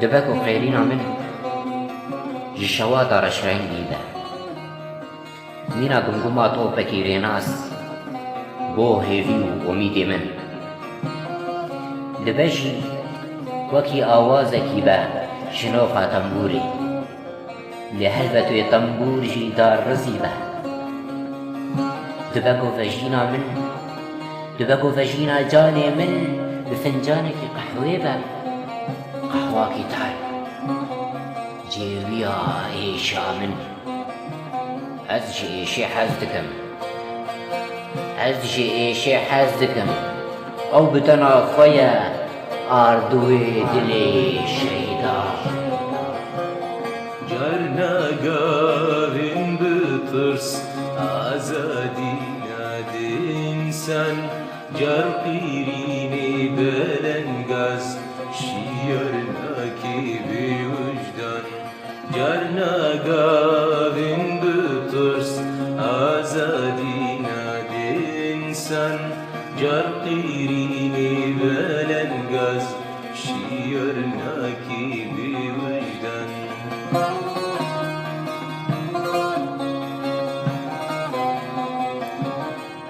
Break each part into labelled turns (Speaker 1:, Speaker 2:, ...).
Speaker 1: دبك و خيرين من جشوا دارش رنگی ده مینا گمگما تو بکی ناس بو هیوی و امید من لبجی وکی آوازکی به شنوفا تنبوری لحلبتوی تنبور جی دار رزی به دبکو فجینا من دبکو فجینا جانی من بفنجانکی قحوی به قحواکی تر جیویا ایشا من از جی ایشی حزدکم از جی ایشی حزدکم او بتنا خویا آردوی دلی شیدا
Speaker 2: جرنگارین بترس آزادی ندین سن جر قیرینی بلنگاز شیرناکی بی وجدان جرنگارین بترس آزادی ندین سن جر قیرینی بلنگاز شیرناکی بی وجدان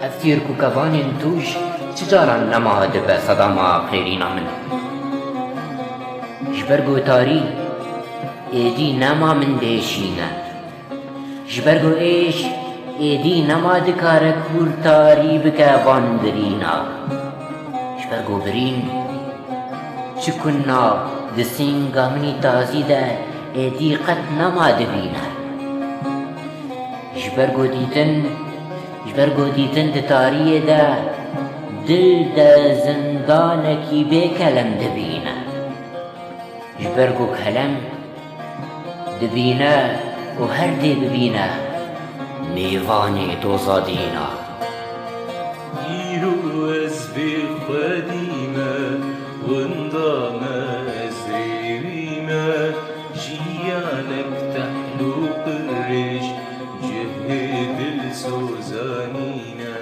Speaker 1: افتیر کو کوانین توش چجاران نما دبه صداما خیرینا من جبرگو تاری ایدی نما من دیشینه جبرگو ایش ایدی نما دکاره کور تاری بکه باندرینا جبرگو برین چکنا دسینگا منی تازی ده ایدی قد نما دبینه جبرگو دیتن ده تاریه ده دل ده زندانکی بی کلم دبینه جبرگو کلم دبینه و هر دی ببینه میوانی دوزادینا
Speaker 2: ایرو از بی خودیمه وندام از ریویمه جیانک تحلو قرش جهد السوزانينا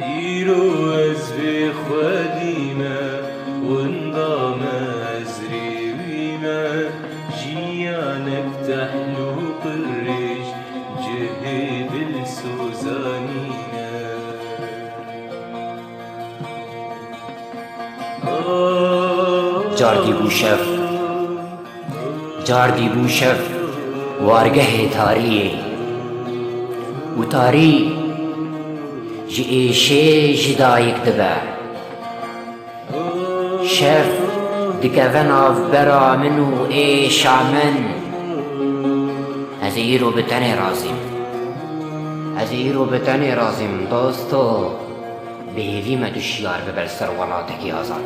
Speaker 2: إيرو أزبي خديما وانضام أزري بما جيانك تحلو قريش جهد السوزانينا
Speaker 1: جاردی بوشف وارگه تاریه و تاری جی ایشه جدایک دبه شف دکوون آف برا منو ایشا من از ایرو بتنی رازیم دوستو بهیوی مدوشیار ببر سر ولاتکی آزاد